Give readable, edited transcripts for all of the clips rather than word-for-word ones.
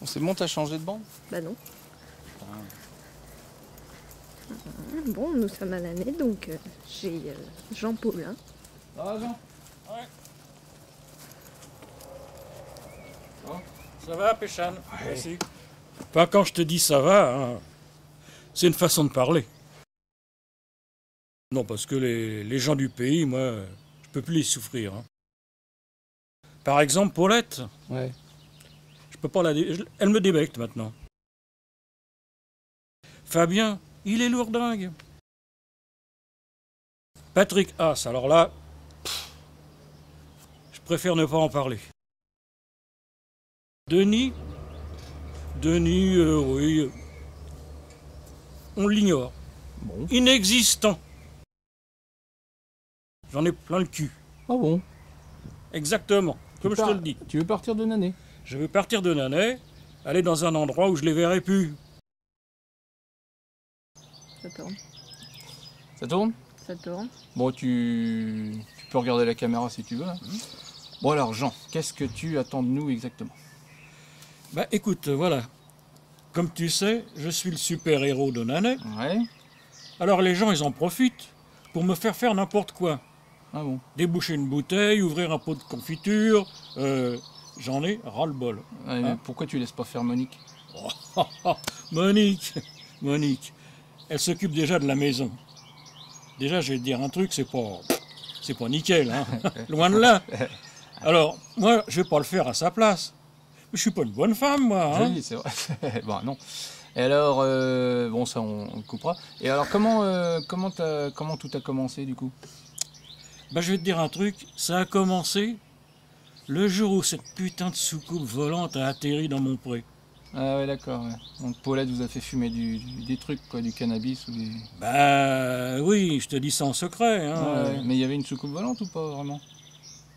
C'est bon, t'as changé de bande? Bah non. Bon, nous sommes à l'année, donc j'ai Jean Paulin. Ça va, Jean? Ouais. Bon, ça va, Péchane? Merci. Enfin, quand je te dis ça va, hein, c'est une façon de parler. Non, parce que les gens du pays, moi, je peux plus les souffrir. Hein. Par exemple, Paulette. Ouais. Je peux pas elle me débecte maintenant. Fabien, il est lourdingue. Patrick Haas, alors là, je préfère ne pas en parler. Denis, oui, on l'ignore. Bon. Inexistant. J'en ai plein le cul. Ah bon? Exactement, comme je te le dis. Tu veux partir de Nanay? Je veux partir de Nanay, aller dans un endroit où je les verrai plus. Ça tourne. Ça tourne? Ça tourne. Bon, tu peux regarder la caméra si tu veux. Hein. Bon alors, Jean, qu'est-ce que tu attends de nous exactement? Bah écoute, voilà. Comme tu sais, je suis le super-héros de Nanay. Ouais. Alors les gens, ils en profitent pour me faire n'importe quoi. Ah bon? Déboucher une bouteille, ouvrir un pot de confiture. J'en ai ras-le-bol. Hein? Pourquoi tu laisses pas faire Monique? Monique, elle s'occupe déjà de la maison. Déjà, je vais te dire un truc, c'est pas nickel, hein. Loin de là. Alors, moi, je vais pas le faire à sa place. Mais je suis pas une bonne femme, moi. Hein. Oui, c'est vrai. Bon, non. Et alors, bon, ça, on le coupera. Et alors, comment tout a commencé, du coup? Bah, je vais te dire un truc, ça a commencé le jour où cette putain de soucoupe volante a atterri dans mon pré. Ah ouais, d'accord. Ouais. Donc, Paulette vous a fait fumer des trucs, quoi, du cannabis ou des... Bah, oui, je te dis ça en secret, hein. Ah ouais. Mais il y avait une soucoupe volante ou pas, vraiment?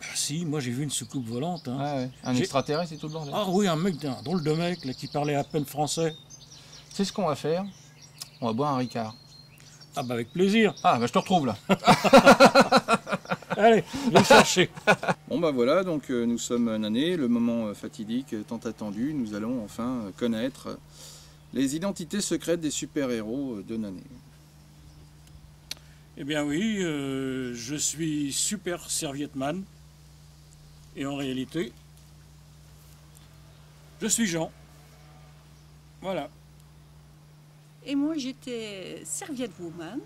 Bah, si, moi j'ai vu une soucoupe volante. Hein. Ah ouais. Un extraterrestre et tout le bordel. Ah oui, un drôle de mec, là, qui parlait à peine français. C'est ce qu'on va faire. On va boire un Ricard. Ah bah avec plaisir. Ah bah je te retrouve là. Allez, viens me chercher. Bon bah voilà, donc nous sommes à Nanay, le moment fatidique tant attendu. Nous allons enfin connaître les identités secrètes des super-héros de Nanay. Eh bien oui, je suis super serviette-man. Et en réalité, je suis Jean. Voilà. Et moi, j'étais serviette woman.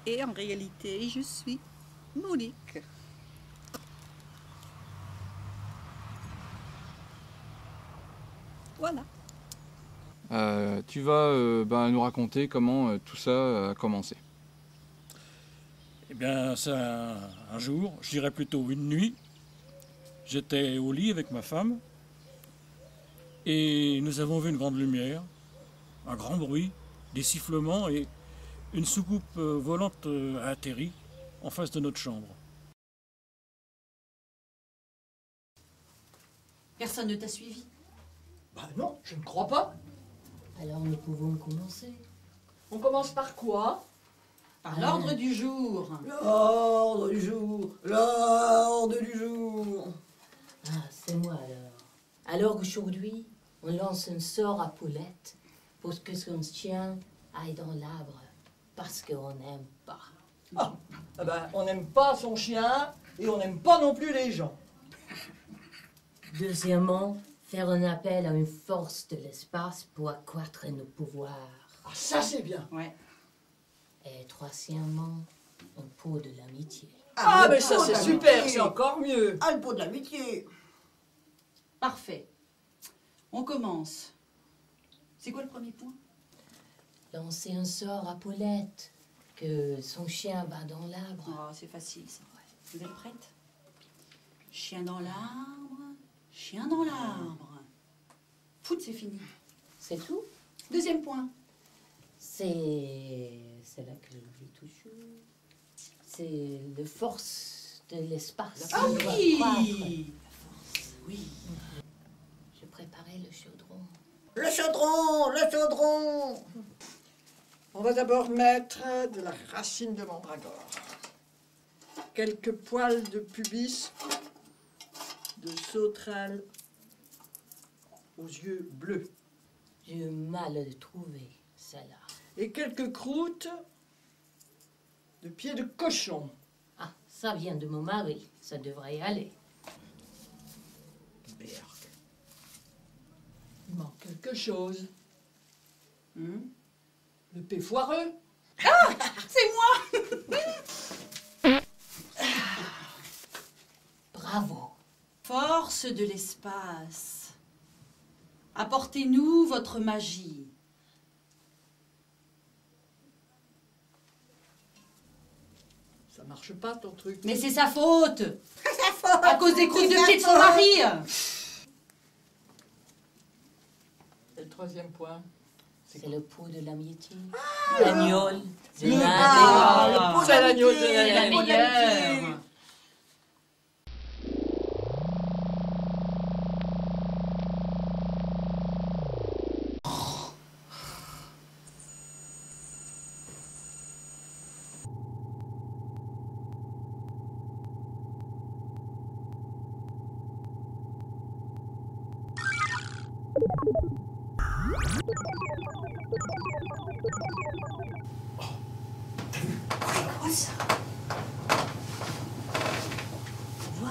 Et en réalité, je suis Monique. Voilà. Tu vas nous raconter comment tout ça a commencé. Eh bien, c'est un jour, je dirais plutôt une nuit. J'étais au lit avec ma femme. Et nous avons vu une grande lumière, un grand bruit, des sifflements et une soucoupe volante a atterri en face de notre chambre. Personne ne t'a suivi? Bah non, je ne crois pas. Alors nous pouvons commencer. On commence par quoi? Par l'ordre du jour. L'ordre du jour, l'ordre du jour. Ah, c'est moi alors. Alors aujourd'hui, on lance un sort à Paulette pour que son chien aille dans l'arbre parce qu'on n'aime pas. Ah bah, on n'aime pas son chien et on n'aime pas non plus les gens. Deuxièmement, faire un appel à une force de l'espace pour accroître nos pouvoirs. Ah ça c'est bien. Ouais. Et troisièmement, un pot de l'amitié. Ah mais ça c'est super, c'est encore mieux. Ah, le pot de l'amitié. Parfait. On commence. C'est quoi le premier point? Lancer un sort à Paulette, que son chien va dans l'arbre. Oh, c'est facile, ça. Vous êtes prête? Chien dans l'arbre, chien dans l'arbre. Foot, c'est fini. C'est tout? Deuxième point. C'est là que j'oublie toujours. C'est la force de l'espace. Ah qui doit oui! croître. Oui. Je préparais le chaudron. Le chaudron, le chaudron. On va d'abord mettre de la racine de mandragore. Quelques poils de pubis, de sauterelle aux yeux bleus. J'ai eu mal à le trouver, celle-là. Et quelques croûtes de pieds de cochon. Ah, ça vient de mon mari. Ça devrait y aller. Berg. Il manque quelque chose. Le paix foireux. C'est moi. Bravo. Force de l'espace, apportez-nous votre magie. Ça marche pas ton truc. Mais c'est sa faute, Sa faute. à cause des croûtes de C'est pied de sa son faute. mari. Et le troisième point. C'est le pot de l'amitié. L'agnole. C'est le l'un C'est l'agneau de C'est la l'année. meilleure. C'est quoi ça? Vois.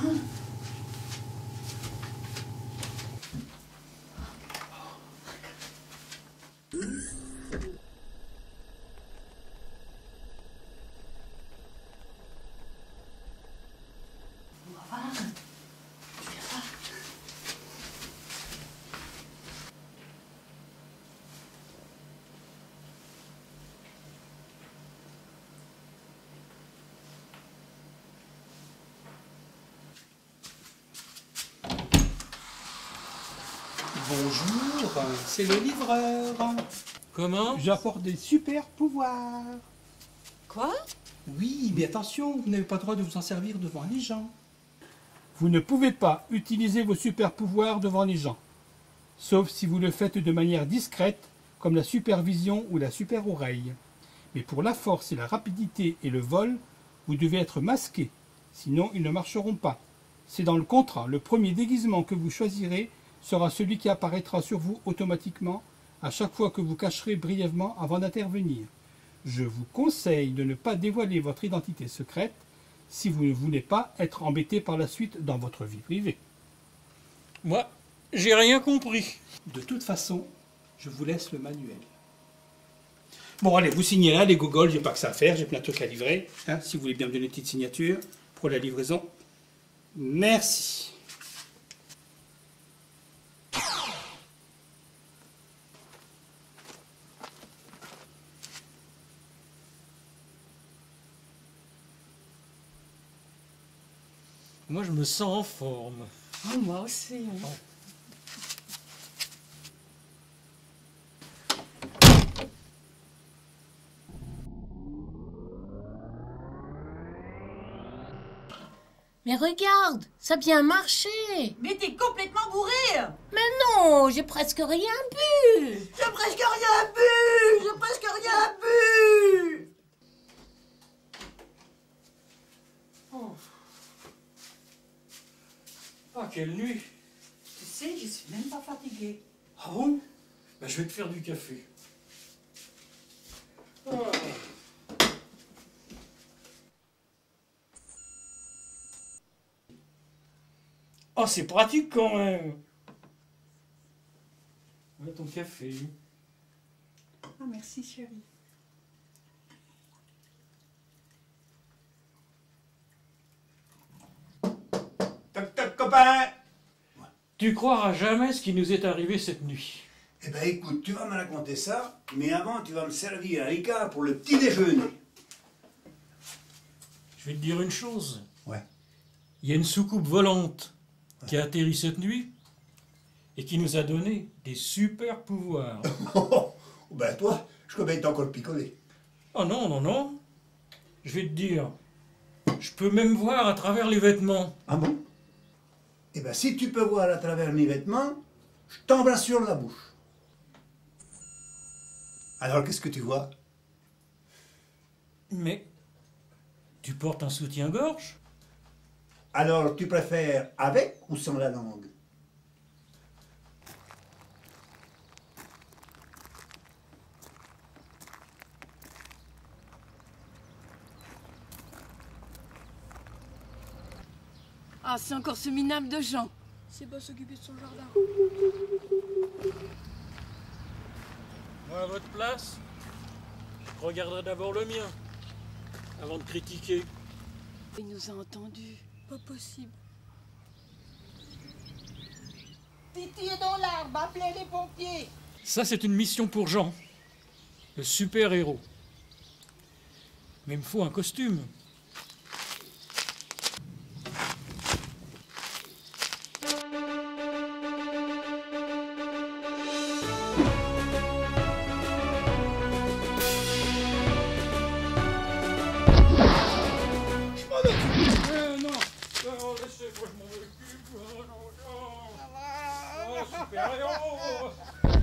On va voir. Je vais voir. Bonjour, c'est le livreur. Comment? J'apporte des super pouvoirs. Quoi? Oui, mais attention, vous n'avez pas le droit de vous en servir devant les gens. Vous ne pouvez pas utiliser vos super pouvoirs devant les gens, sauf si vous le faites de manière discrète, comme la supervision ou la super oreille. Mais pour la force et la rapidité et le vol, vous devez être masqué, sinon ils ne marcheront pas. C'est dans le contrat, le premier déguisement que vous choisirez sera celui qui apparaîtra sur vous automatiquement à chaque fois que vous cacherez brièvement avant d'intervenir. Je vous conseille de ne pas dévoiler votre identité secrète si vous ne voulez pas être embêté par la suite dans votre vie privée. Moi, j'ai rien compris. De toute façon, je vous laisse le manuel. Bon, allez, vous signez là, les gogoles, j'ai pas que ça à faire, j'ai plein de trucs à livrer. Hein, si vous voulez bien me donner une petite signature pour la livraison. Merci. Moi, je me sens en forme. Oh, moi aussi. Hein. Mais regarde, ça a bien marché. Mais t'es complètement bourré. Mais non, j'ai presque rien bu. J'ai presque rien bu. J'ai presque rien bu. Ah, quelle nuit! Tu sais, je suis même pas fatiguée. Ah bon? Ben, je vais te faire du café. Oh, c'est pratique quand même! Ouais, ton café. Ah, merci, chérie. Toc toc copain. Tu croiras jamais ce qui nous est arrivé cette nuit. Eh ben écoute, tu vas me raconter ça, mais avant tu vas me servir un Ricard pour le petit déjeuner. Je vais te dire une chose. Ouais. Il y a une soucoupe volante qui a atterri cette nuit et qui nous a donné des super pouvoirs. Ben toi, je crois bien que t'as encore picolé. Oh non, non, non. Je vais te dire, je peux même voir à travers les vêtements. Ah bon? Eh ben si tu peux voir à travers mes vêtements, je t'embrasse sur la bouche. Alors qu'est-ce que tu vois? Mais tu portes un soutien-gorge? Alors tu préfères avec ou sans la langue? Ah, c'est encore ce minable de Jean. C'est pas s'occuper de son jardin. Moi, à votre place, je regarderai d'abord le mien, avant de critiquer. Il nous a entendus. Pas possible. Titi est dans l'arbre, appelez les pompiers. Ça, c'est une mission pour Jean, le super-héros. Mais il me faut un costume.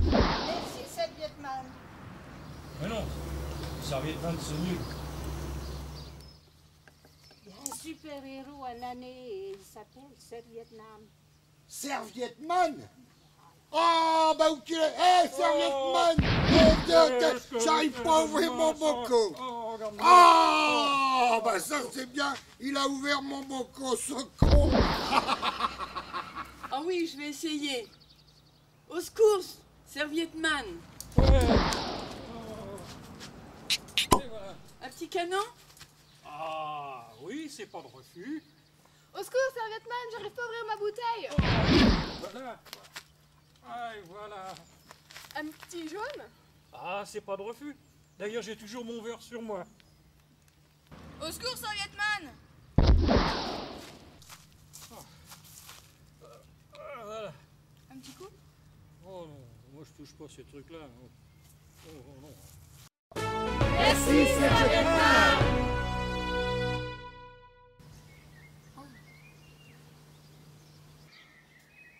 Merci, Serviette-Man. Mais non, Serviette-Man, c'est nul. Il y a un super-héros en année et il s'appelle Serviette-Man. Serviette-Man? Oh, bah où qu'il est? Hé, Serviette-Man! Oh, Dieu, j'arrive pas à ouvrir mon boco! Ah, bah ça c'est bien, il a ouvert mon boco, ce con! Ah oui, je vais essayer. Au secours, Serviette-Man. Un petit canon? Ah oui, c'est pas de refus. Au secours, Serviette-Man, j'arrive pas à ouvrir ma bouteille. Voilà. Ah, et voilà. Un petit jaune? Ah, c'est pas de refus. D'ailleurs, j'ai toujours mon verre sur moi. Au secours, Serviette-Man. Voilà. Un petit coup? Oh non, moi je touche pas ces trucs-là. Oh non. Merci, Serviette-Man.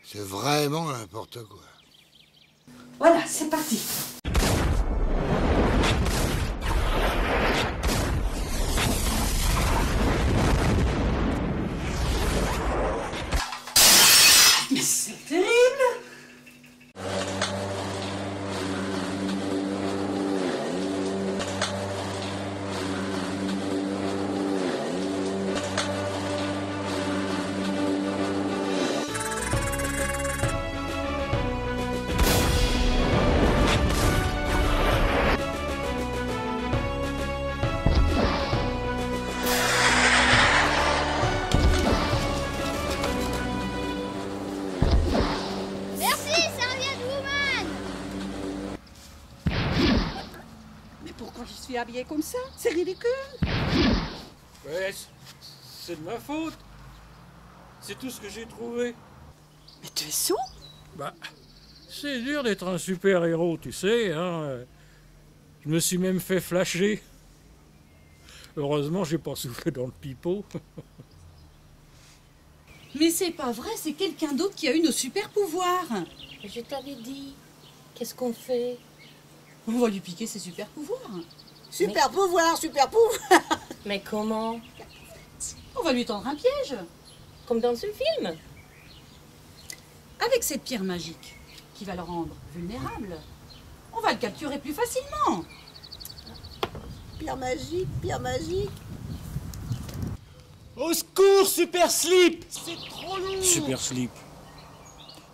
C'est vraiment n'importe quoi. Voilà, c'est parti. Mais c'est terrible. Merci, Serviette-Woman. Mais pourquoi je suis habillée comme ça? C'est ridicule. Ouais, c'est de ma faute. C'est tout ce que j'ai trouvé. Mais tu es sous? Bah, c'est dur d'être un super-héros, tu sais, hein. Je me suis même fait flasher. Heureusement, j'ai pas soufflé dans le pipeau. Mais c'est pas vrai, c'est quelqu'un d'autre qui a eu nos super pouvoirs. Je t'avais dit, qu'est-ce qu'on fait? On va lui piquer ses super pouvoirs. Super pouvoir, super pouvoir. Mais comment? On va lui tendre un piège. Comme dans ce film? Avec cette pierre magique qui va le rendre vulnérable, on va le capturer plus facilement. Pierre magique, pierre magique. Au secours, Super Slip! C'est trop lourd! Super Slip.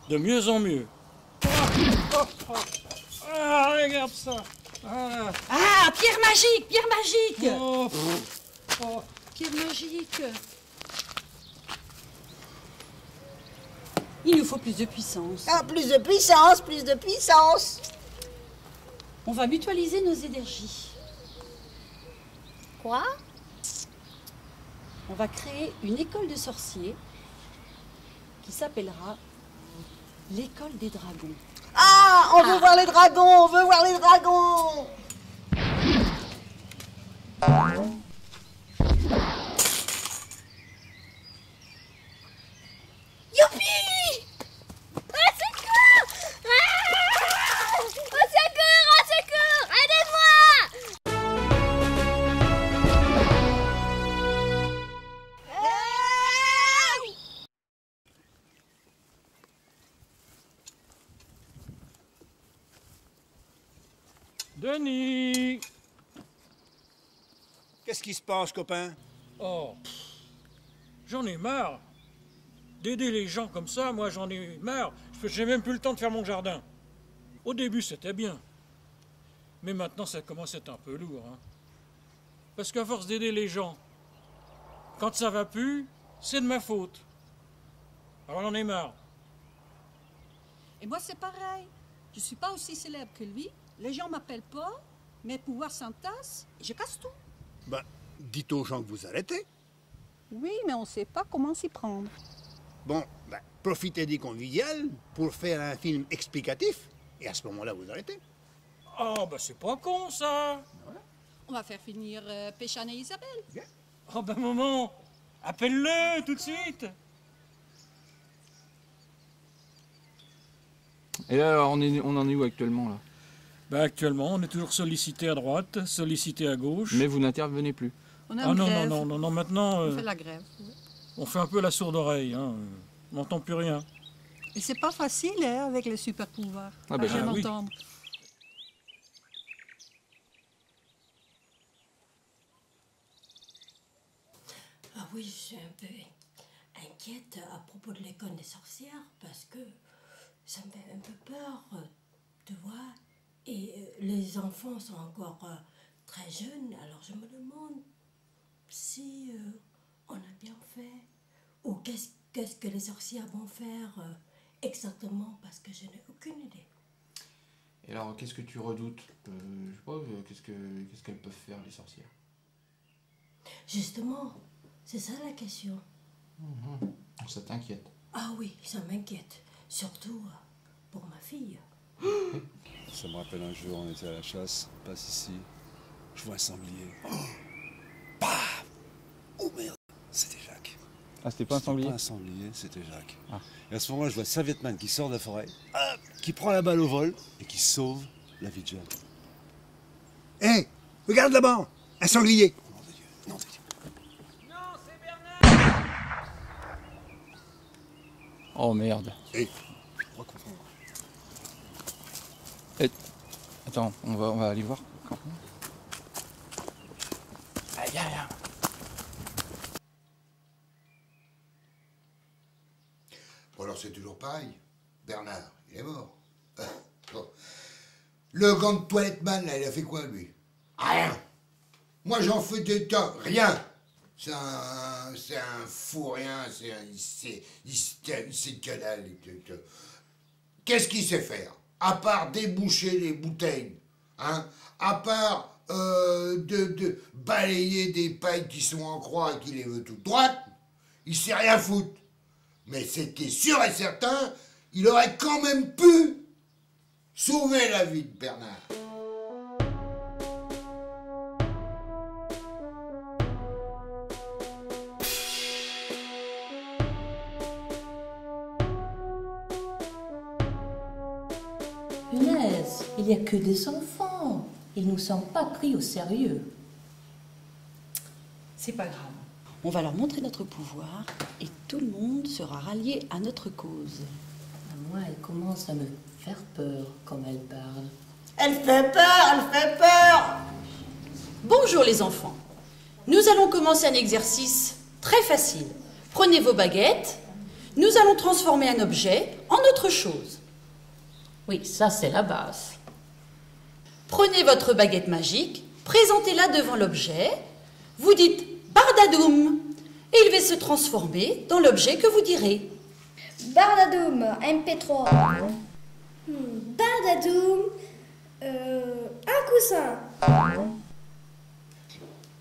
De mieux en mieux. Ah, regarde ça. Voilà. Ah, pierre magique, pierre magique. Oh, oh. Pierre magique. Il nous faut plus de puissance. Ah, plus de puissance, plus de puissance. On va mutualiser nos énergies. Quoi? On va créer une école de sorciers qui s'appellera l'école des dragons. Ah, on veut voir les dragons, on veut voir les dragons. Youpi! Au secours! Ah! Au secours! Au secours! Aidez-moi! Denis! Qu'est-ce qui se passe, copain? Oh, j'en ai marre. d'aider les gens comme ça, moi j'en ai marre. J'ai même plus le temps de faire mon jardin. Au début c'était bien. Mais maintenant ça commence à être un peu lourd. Hein. Parce qu'à force d'aider les gens, quand ça va plus, c'est de ma faute. Alors j'en ai marre. Et moi c'est pareil. Je suis pas aussi célèbre que lui. Les gens m'appellent pas. Mes pouvoirs s'entassent et je casse tout. Ben, dites aux gens que vous arrêtez. Oui, mais on sait pas comment s'y prendre. Bon, ben, profitez des conviviales pour faire un film explicatif. Et à ce moment-là, vous arrêtez. Oh, bah c'est pas con ça. On va faire finir Péchane et Isabelle. Oh, bah maman, appelle-le tout de suite. Et là, alors, on en est où actuellement là? Bah actuellement, on est toujours sollicité à droite, sollicité à gauche. Mais vous n'intervenez plus. On a ah une non, grève. non, maintenant... On fait la grève. On fait un peu la sourde oreille, hein. On n'entend plus rien. Et c'est pas facile, hein, avec les super pouvoirs. Ah ben, j'aime oui. entendre. Ah oui, je suis un peu inquiète à propos de l'école des sorcières parce que ça me fait un peu peur, tu vois. Et les enfants sont encore très jeunes, alors je me demande si on a bien fait ou qu'est-ce que les sorcières vont faire exactement parce que je n'ai aucune idée. Et alors, qu'est-ce que tu redoutes? Je sais pas, qu'est-ce qu'elles peuvent faire, les sorcières? Justement, c'est ça la question. Ça t'inquiète? Ah oui, ça m'inquiète, surtout pour ma fille. Ça me rappelle un jour, on était à la chasse, on passe ici, je vois un sanglier. Paf! Oh merde! C'était Jacques. Ah, c'était pas un sanglier? Pas un sanglier, c'était Jacques. Ah. Et à ce moment-là, je vois Serviette-Man qui sort de la forêt, hop, qui prend la balle au vol et qui sauve la vie de Jacques. Hé, regarde là-bas, un sanglier. Nom de Dieu, nom de Dieu. Non, c'est Bernard! Oh merde. Hé, je crois comprendre. Attends, on va aller voir. Allez, viens. Bon, alors c'est toujours pareil. Bernard, il est mort. Bon. Le gant de toilette man, là, il a fait quoi, lui? Rien. Moi, j'en fais des tas. Rien. C'est un fou rien. C'est que dalle. Qu'est-ce qu'il sait faire? À part déboucher les bouteilles, hein? À part de balayer des pailles qui sont en croix et qui les veut toutes droites, il sait rien foutre. Mais c'était sûr et certain, il aurait quand même pu sauver la vie de Bernard. Punaise, il n'y a que des enfants. Ils ne nous sont pas pris au sérieux. C'est pas grave. On va leur montrer notre pouvoir et tout le monde sera rallié à notre cause. Moi, elle commence à me faire peur comme elle parle. Elle fait peur. Bonjour les enfants. Nous allons commencer un exercice très facile. Prenez vos baguettes. Nous allons transformer un objet en autre chose. Oui, ça c'est la base. Prenez votre baguette magique, présentez-la devant l'objet. Vous dites Bardadoum et il va se transformer dans l'objet que vous direz. Bardadoum, MP3. Bardadoum, un coussin.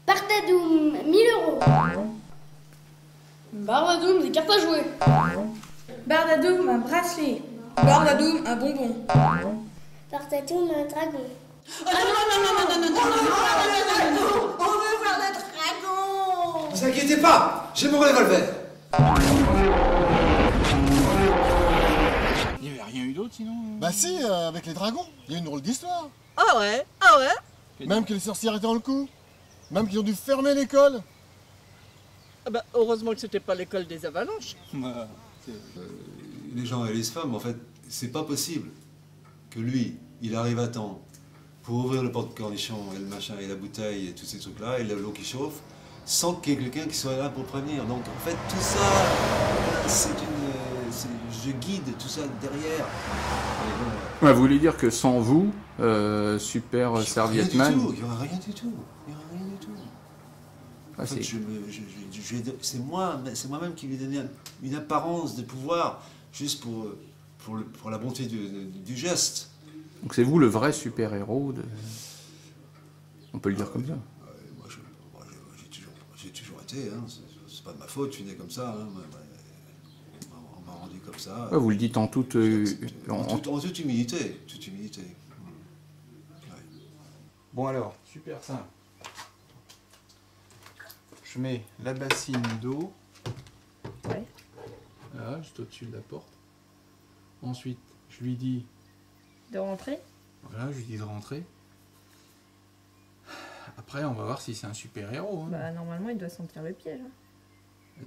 Bardadoum, 1000 €. Bardadoum, des cartes à jouer. Bardadoum, un bracelet. Bardadoum, un bonbon. Bardadoum, un dragon. On veut voir le dragon. Ne vous inquiétez pas, j'ai mon revolver. Il n'y avait rien eu d'autre sinon? Bah si, avec les dragons, il y a une drôle d'histoire. Ah ouais? Même que les sorcières étaient dans le coup. Même qu'ils ont dû fermer l'école. Ah bah, heureusement que c'était pas l'école des avalanches. Les gens élisent femmes, en fait, c'est pas possible que lui, il arrive à temps pour ouvrir le porte-cornichon et le machin et la bouteille et tous ces trucs-là et l'eau qui chauffe, sans qu'il y ait quelqu'un qui soit là pour prévenir. Donc en fait, tout ça, c'est une je guide tout ça derrière. Ouais, vous voulez dire que sans vous, Super Serviette Man... Il n'y aura rien du tout. Il n'y aura rien du tout. Ah, en fait, c'est moi-même qui lui ai donné une apparence de pouvoir, juste pour la bonté du geste. Donc c'est vous le vrai super-héros de... On peut le dire comme ça. J'ai toujours été, hein. C'est pas de ma faute, je suis né comme ça. Hein. On m'a rendu comme ça. Ouais, vous le dites en toute... En toute humilité. Toute humilité. Ouais. Bon alors, super simple. Je mets la bassine d'eau. Ouais. Là, juste au-dessus de la porte. Ensuite, je lui dis... De rentrer? Voilà, je lui dis de rentrer. Après, on va voir si c'est un super-héros. Hein. Bah, normalement, il doit sentir le piège. Hein.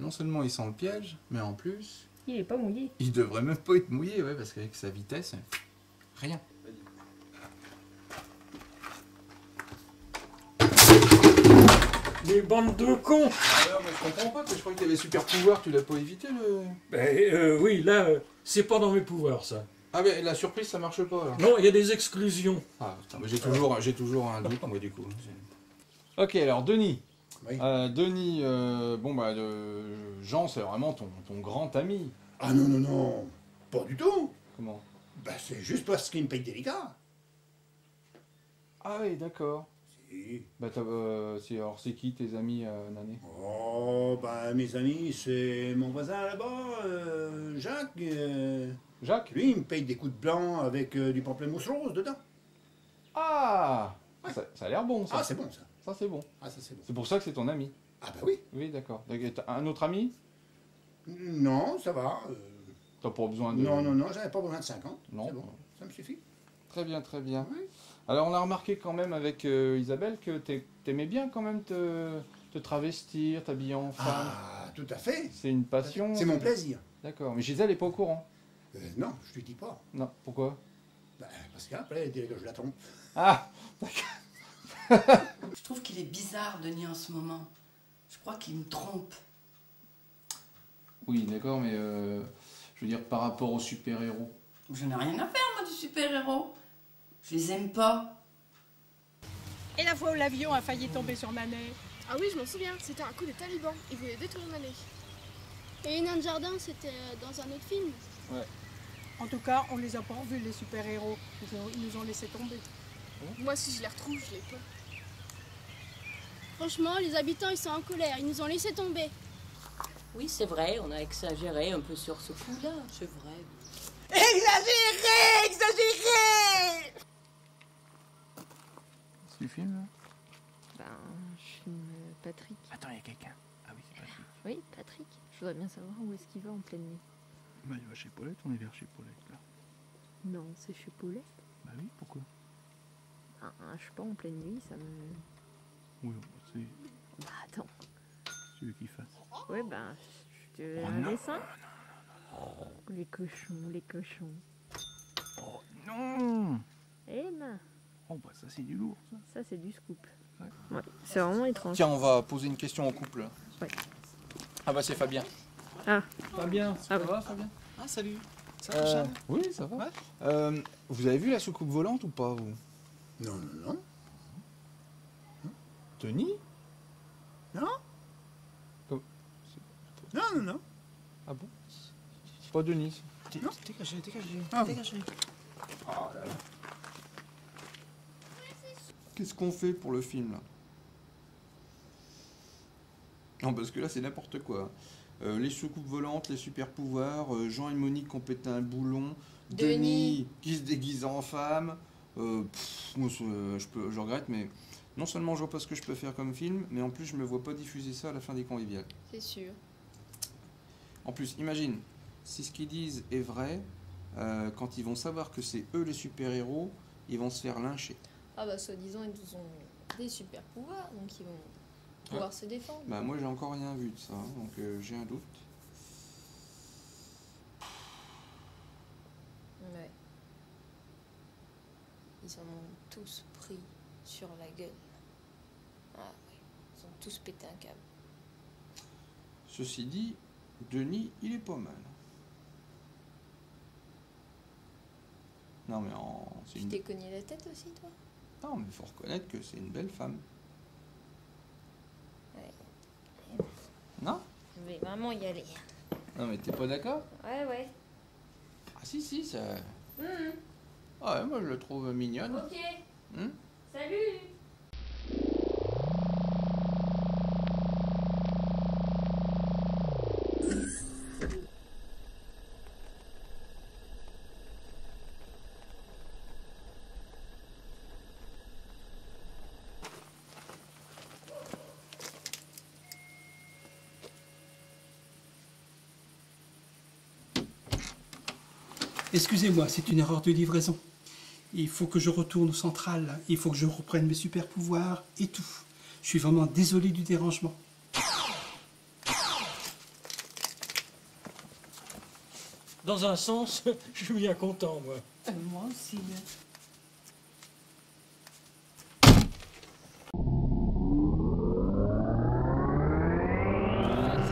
Non seulement il sent le piège, mais en plus... Il est pas mouillé. Il devrait même pas être mouillé, ouais, parce qu'avec sa vitesse, rien. Les bandes de cons! Alors, mais je comprends pas, je croyais que tu avais super pouvoir, tu l'as pas évité le... Ben oui, là, c'est pas dans mes pouvoirs, ça. Ah mais la surprise, ça marche pas, alors. Non, il y a des exclusions. Ah, putain, mais j'ai toujours un doute, moi, du coup. Ok, alors, Denis. Oui. Denis, bon, bah, Jean, c'est vraiment ton grand ami. Ah non, non, non, pas du tout. Comment? Bah, c'est juste parce qu'il me paye délicat. Ah oui, d'accord. Si. Bah, alors, c'est qui tes amis, Nané? Oh, bah, mes amis, c'est mon voisin là-bas, Jacques. Jacques? Lui, il me paye des coups de blanc avec du pamplemousse rose dedans. Ah, ouais. Ça a l'air bon, ça. Ah, c'est bon, ça. Ça, c'est bon. Ah, ça, c'est bon. C'est pour ça que c'est ton ami. Ah, bah oui. Oui, d'accord. T'as un autre ami? Non, ça va. T'as pas besoin de... Non, non, non, j'avais pas besoin de 50. Non. C'est bon, ça me suffit. Très bien, très bien. Oui. Alors, on a remarqué quand même avec Isabelle que t'aimais bien quand même te travestir, t'habiller en femme. Ah, tout à fait. C'est une passion. C'est mon plaisir. D'accord. Mais Gisèle n'est pas au courant. Non, je lui dis pas. Non, pourquoi? Bah, parce qu'après, elle dirait que je la trompe. Ah, Je trouve qu'il est bizarre, Denis, en ce moment. Je crois qu'il me trompe. oui, d'accord, mais je veux dire par rapport aux super-héros. Je n'ai rien à faire, moi, du super-héros. Je les aime pas. Et la fois où l'avion a failli tomber sur Manet? Ah oui, je m'en souviens, c'était un coup des talibans. Ils voulaient détruire Manet. Et les nains de jardin, c'était dans un autre film. Ouais. En tout cas, on les a pas revus, les super-héros. Ils nous ont laissé tomber. Moi, si je les retrouve, je les peux. Franchement, les habitants, ils sont en colère. Ils nous ont laissé tomber. Oui, c'est vrai, on a exagéré un peu sur ce coup-là, c'est vrai. Exagéré, exagéré. C'est du film, là? Ben, je filme Patrick. Attends, il y a quelqu'un. Ah oui, c'est Patrick. Oui, Patrick. Je voudrais bien savoir où est-ce qu'il va en pleine nuit. Bah, il va chez Paulette, on est vers chez Paulette, là. Non, c'est chez Paulette. Bah oui, pourquoi? Ben, je sais pas, en pleine nuit, ça me... Oui, c'est... Bah, attends. C'est eux qui fassent. Ouais, ben, je te... un dessin. Oh, les cochons, les cochons. Oh, non. Eh ben... Oh, bah ça, c'est du lourd, ça. Ça, c'est du scoop. Ouais, c'est vraiment étrange. Tiens, on va poser une question au couple. Ouais. Ah bah, c'est Fabien. Ah. Fabien, ça ouais. va, Fabien? Ah, salut. Ça va, Charles? Oui, ça va. Ouais. Vous avez vu la soucoupe volante ou pas, vous? Non, non, non. Denis? Non. Non, non, non. Ah bon? C'est pas Denis. Non. Dégagez, dégagez, Ah, dégagez. Oh là là. Qu'est-ce qu'on fait pour le film, là? Non, parce que là, c'est n'importe quoi. Les soucoupes volantes, les super-pouvoirs, Jean et Monique ont pété un boulon, Denis qui se déguise en femme. Moi, je regrette, mais non seulement je vois pas ce que je peux faire comme film, mais en plus, je me vois pas diffuser ça à la fin des Conviviales. C'est sûr. En plus, imagine, si ce qu'ils disent est vrai, quand ils vont savoir que c'est eux les super-héros, ils vont se faire lyncher. Ah bah, soi-disant, ils ont des super pouvoirs, donc ils vont pouvoir se défendre. Bah moi, j'ai encore rien vu de ça, donc j'ai un doute. Ouais. Ils en ont tous pris sur la gueule. Ah ouais, ils ont tous pété un câble. Ceci dit, Denis, il est pas mal. Non, mais c'est Tu une... t'es cogné la tête aussi, toi? Non, mais il faut reconnaître que c'est une belle femme. Ouais. Non? Je vais vraiment y aller. Non, mais t'es pas d'accord? Ouais. Ah si, ça... Mhm. Ah ouais, moi je le trouve mignonne. Ok. Hum? Salut. Excusez-moi, c'est une erreur de livraison. Il faut que je retourne au central, il faut que je reprenne mes super pouvoirs et tout. Je suis vraiment désolé du dérangement. Dans un sens, je suis bien content, moi. Moi aussi.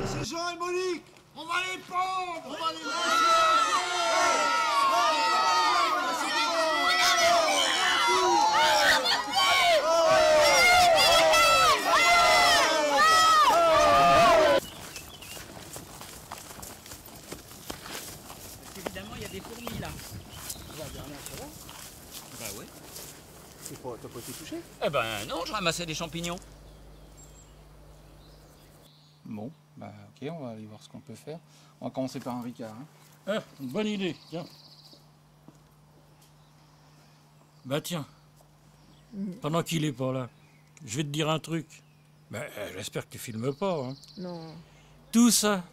C'est Jean et Monique. On va les pendre. On va les Évidemment, il y a des fourmis là. Bah ouais. T'as pas été touché? Eh ben non, je ramassais des champignons. Bon, bah ok, on va aller voir ce qu'on peut faire. On va commencer par un Ricard. Hein. Ah, une bonne idée, tiens. Bah tiens, pendant qu'il est pas là, je vais te dire un truc. Bah, j'espère que tu filmes pas. Hein. Non. Tout ça,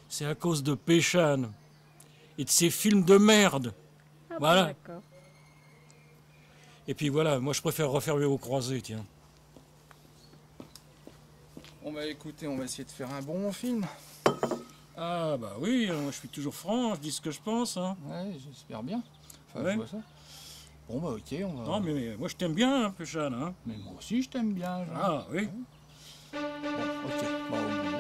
c'est à cause de Péchane et de ces films de merde. Ah voilà. bon, d'accord. Et puis voilà, moi je préfère refermer aux croisés, tiens. On va écouter, on va essayer de faire un bon film. Ah bah oui, moi je suis toujours franc, je dis ce que je pense. Hein. Ouais, j'espère bien. Enfin, Ouais. je vois ça. Bon bah ok, on va... Non mais moi je t'aime bien, hein, Péchane. Hein. Mais moi aussi je t'aime bien. Jean. Ah oui. Bon, ok. Bon, au bout.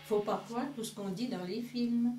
Faut pas croire tout ce qu'on dit dans les films.